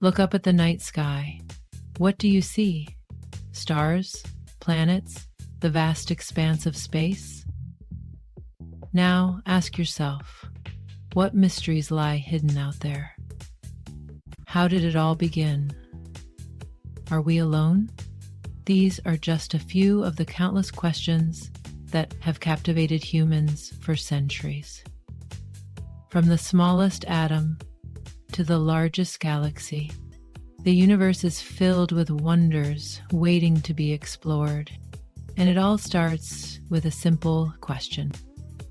Look up at the night sky. What do you see? Stars? Planets? The vast expanse of space? Now ask yourself, what mysteries lie hidden out there? How did it all begin? Are we alone? These are just a few of the countless questions that have captivated humans for centuries. From the smallest atom to the largest galaxy, the universe is filled with wonders waiting to be explored. And it all starts with a simple question: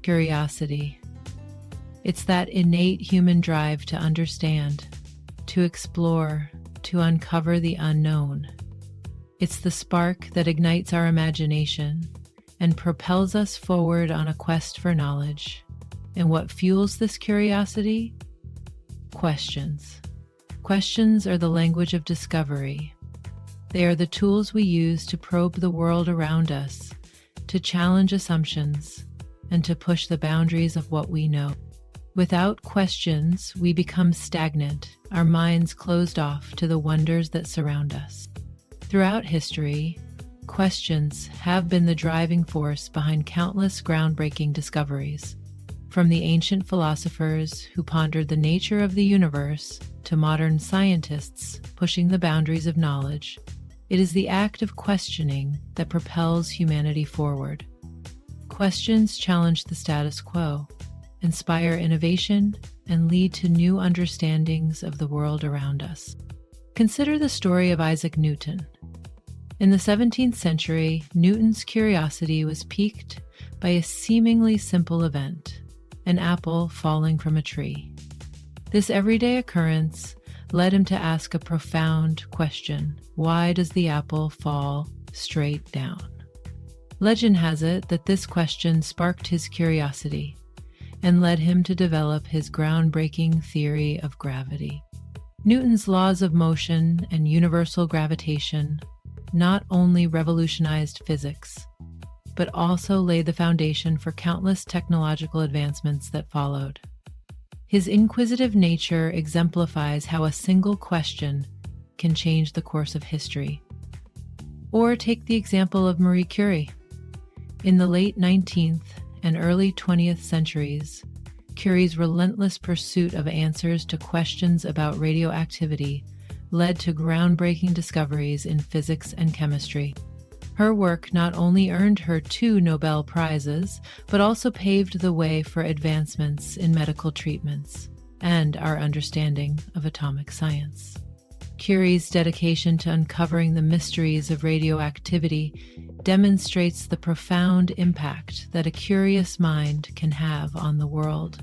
curiosity. It's that innate human drive to understand, to explore, to uncover the unknown. It's the spark that ignites our imagination and propels us forward on a quest for knowledge. And what fuels this curiosity? Questions. Questions are the language of discovery. They are the tools we use to probe the world around us, to challenge assumptions, and to push the boundaries of what we know. Without questions, we become stagnant, our minds closed off to the wonders that surround us. Throughout history, questions have been the driving force behind countless groundbreaking discoveries. From the ancient philosophers who pondered the nature of the universe to modern scientists pushing the boundaries of knowledge, it is the act of questioning that propels humanity forward. Questions challenge the status quo, inspire innovation, and lead to new understandings of the world around us. Consider the story of Isaac Newton. In the 17th century, Newton's curiosity was piqued by a seemingly simple event: an apple falling from a tree. This everyday occurrence led him to ask a profound question: why does the apple fall straight down? Legend has it that this question sparked his curiosity and led him to develop his groundbreaking theory of gravity. Newton's laws of motion and universal gravitation not only revolutionized physics, but also laid the foundation for countless technological advancements that followed. His inquisitive nature exemplifies how a single question can change the course of history. Or take the example of Marie Curie. In the late 19th and early 20th centuries, Curie's relentless pursuit of answers to questions about radioactivity led to groundbreaking discoveries in physics and chemistry. Her work not only earned her 2 Nobel Prizes, but also paved the way for advancements in medical treatments and our understanding of atomic science. Curie's dedication to uncovering the mysteries of radioactivity demonstrates the profound impact that a curious mind can have on the world.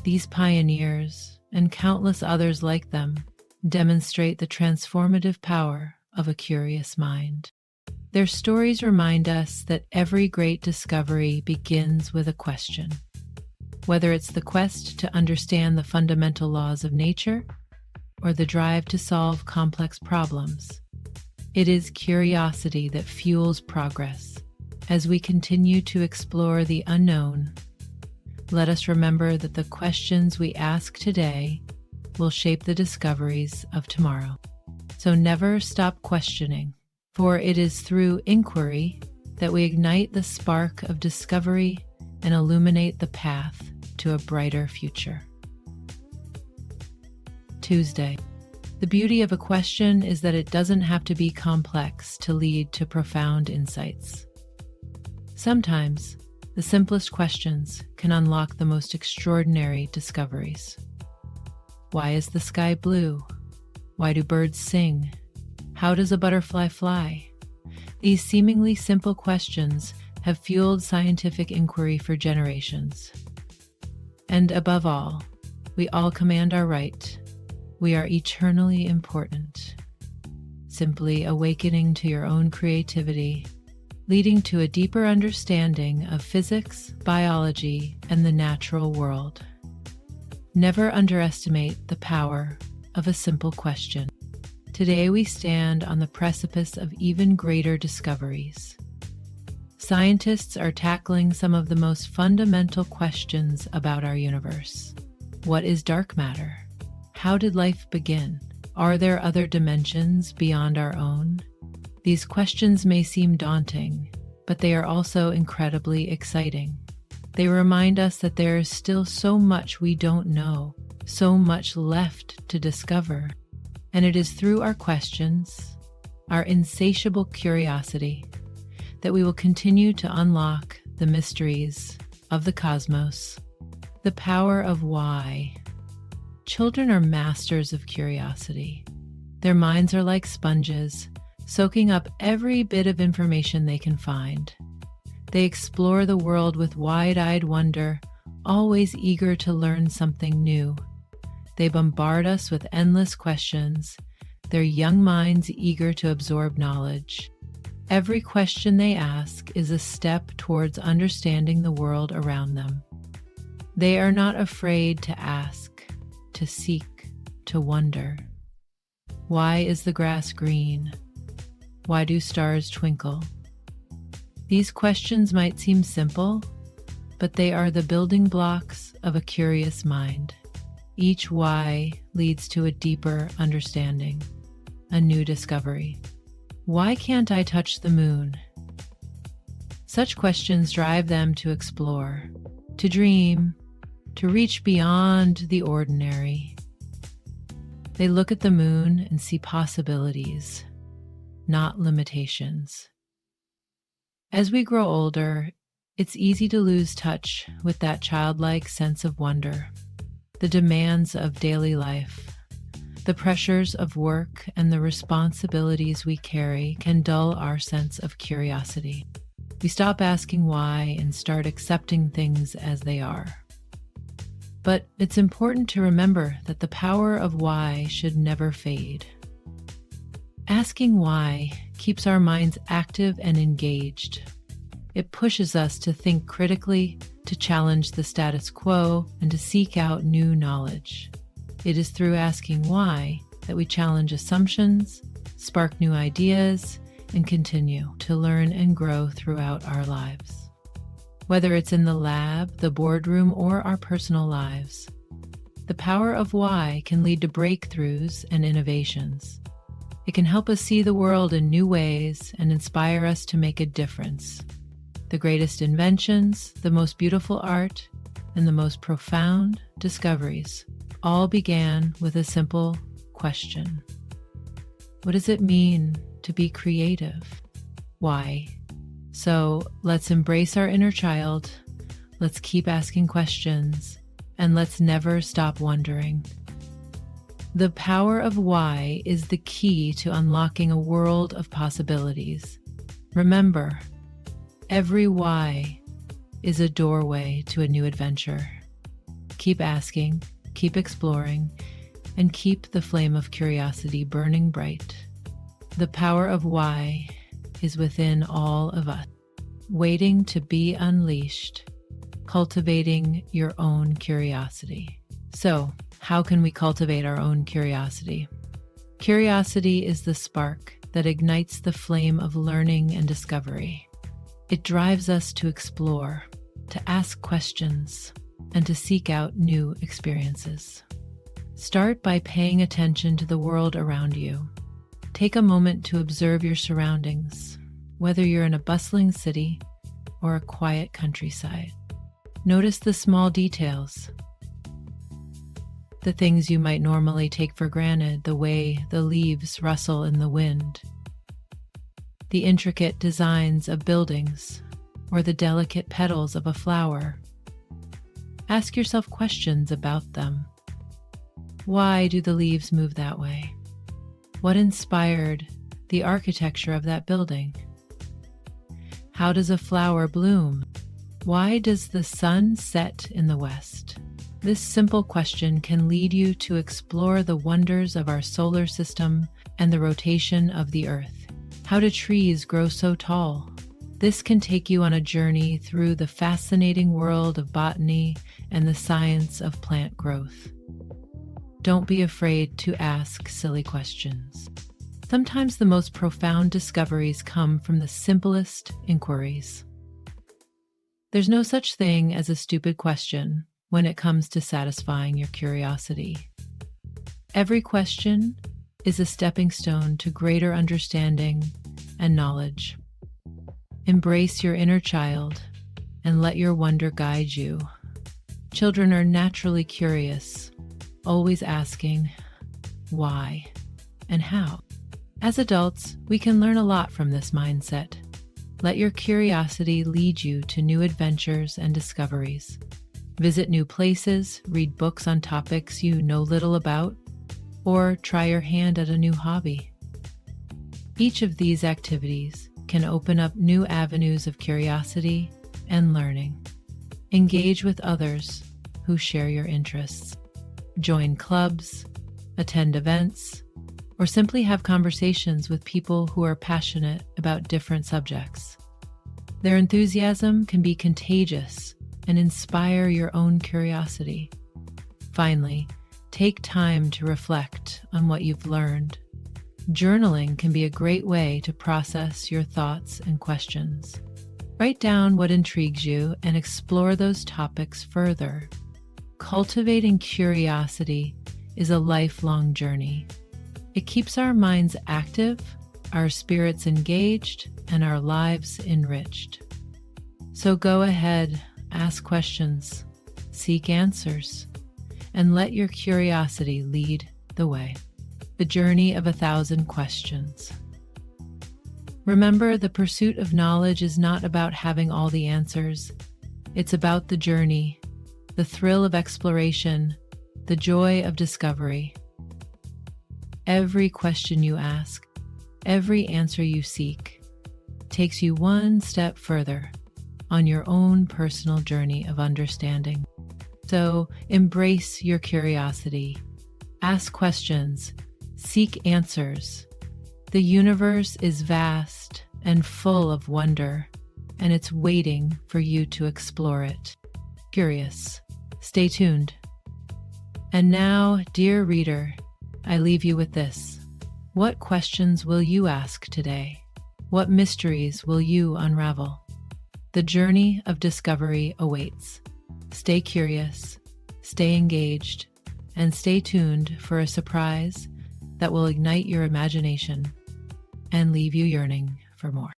These pioneers, and countless others like them, demonstrate the transformative power of a curious mind. Their stories remind us that every great discovery begins with a question. Whether it's the quest to understand the fundamental laws of nature or the drive to solve complex problems, it is curiosity that fuels progress. As we continue to explore the unknown, let us remember that the questions we ask today will shape the discoveries of tomorrow. So never stop questioning, for it is through inquiry that we ignite the spark of discovery and illuminate the path to a brighter future. Tuesday. The beauty of a question is that it doesn't have to be complex to lead to profound insights. Sometimes, the simplest questions can unlock the most extraordinary discoveries. Why is the sky blue? Why do birds sing? How does a butterfly fly? These seemingly simple questions have fueled scientific inquiry for generations. And above all, we all command our right. We are eternally important. Simply awakening to your own creativity, leading to a deeper understanding of physics, biology, and the natural world. Never underestimate the power of a simple question. Today we stand on the precipice of even greater discoveries. Scientists are tackling some of the most fundamental questions about our universe. What is dark matter? How did life begin? Are there other dimensions beyond our own? These questions may seem daunting, but they are also incredibly exciting. They remind us that there is still so much we don't know, so much left to discover. And it is through our questions, our insatiable curiosity, that we will continue to unlock the mysteries of the cosmos. The power of why. Children are masters of curiosity. Their minds are like sponges, soaking up every bit of information they can find. They explore the world with wide-eyed wonder, always eager to learn something new. They bombard us with endless questions, their young minds eager to absorb knowledge. Every question they ask is a step towards understanding the world around them. They are not afraid to ask, to seek, to wonder. Why is the grass green? Why do stars twinkle? These questions might seem simple, but they are the building blocks of a curious mind. Each why leads to a deeper understanding, a new discovery. Why can't I touch the moon? Such questions drive them to explore, to dream, to reach beyond the ordinary. They look at the moon and see possibilities, not limitations. As we grow older, it's easy to lose touch with that childlike sense of wonder. The demands of daily life, the pressures of work, and the responsibilities we carry can dull our sense of curiosity. We stop asking why and start accepting things as they are. But it's important to remember that the power of why should never fade. Asking why keeps our minds active and engaged. It pushes us to think critically, to challenge the status quo, and to seek out new knowledge. It is through asking why that we challenge assumptions, spark new ideas, and continue to learn and grow throughout our lives. Whether it's in the lab, the boardroom, or our personal lives, the power of why can lead to breakthroughs and innovations. It can help us see the world in new ways and inspire us to make a difference. The greatest inventions, the most beautiful art, and the most profound discoveries all began with a simple question. What does it mean to be creative? Why? So let's embrace our inner child, let's keep asking questions, and let's never stop wondering. The power of why is the key to unlocking a world of possibilities. Remember, every why is a doorway to a new adventure. Keep asking, keep exploring, and keep the flame of curiosity burning bright. The power of why is within all of us, waiting to be unleashed, cultivating your own curiosity. So, how can we cultivate our own curiosity? Curiosity is the spark that ignites the flame of learning and discovery. It drives us to explore, to ask questions, and to seek out new experiences. Start by paying attention to the world around you. Take a moment to observe your surroundings, whether you're in a bustling city or a quiet countryside. Notice the small details, the things you might normally take for granted, the way the leaves rustle in the wind, the intricate designs of buildings, or the delicate petals of a flower. Ask yourself questions about them. Why do the leaves move that way? What inspired the architecture of that building? How does a flower bloom? Why does the sun set in the west? This simple question can lead you to explore the wonders of our solar system and the rotation of the Earth. How do trees grow so tall? This can take you on a journey through the fascinating world of botany and the science of plant growth. Don't be afraid to ask silly questions. Sometimes the most profound discoveries come from the simplest inquiries. There's no such thing as a stupid question when it comes to satisfying your curiosity. Every question is a stepping stone to greater understanding and knowledge. Embrace your inner child and let your wonder guide you. Children are naturally curious, always asking why and how. As adults, we can learn a lot from this mindset. Let your curiosity lead you to new adventures and discoveries. Visit new places, read books on topics you know little about, or try your hand at a new hobby. Each of these activities can open up new avenues of curiosity and learning. Engage with others who share your interests. Join clubs, attend events, or simply have conversations with people who are passionate about different subjects. Their enthusiasm can be contagious and inspire your own curiosity. Finally, take time to reflect on what you've learned. Journaling can be a great way to process your thoughts and questions. Write down what intrigues you and explore those topics further. Cultivating curiosity is a lifelong journey. It keeps our minds active, our spirits engaged, and our lives enriched. So go ahead, ask questions, seek answers, and let your curiosity lead the way. The journey of 1,000 questions. Remember, the pursuit of knowledge is not about having all the answers. It's about the journey, the thrill of exploration, the joy of discovery. Every question you ask, every answer you seek, takes you one step further on your own personal journey of understanding. So embrace your curiosity, ask questions, seek answers. The universe is vast and full of wonder, and it's waiting for you to explore it. Curious, stay tuned. And now, dear reader, I leave you with this. What questions will you ask today? What mysteries will you unravel? The journey of discovery awaits. Stay curious, stay engaged, and stay tuned for a surprise that will ignite your imagination and leave you yearning for more.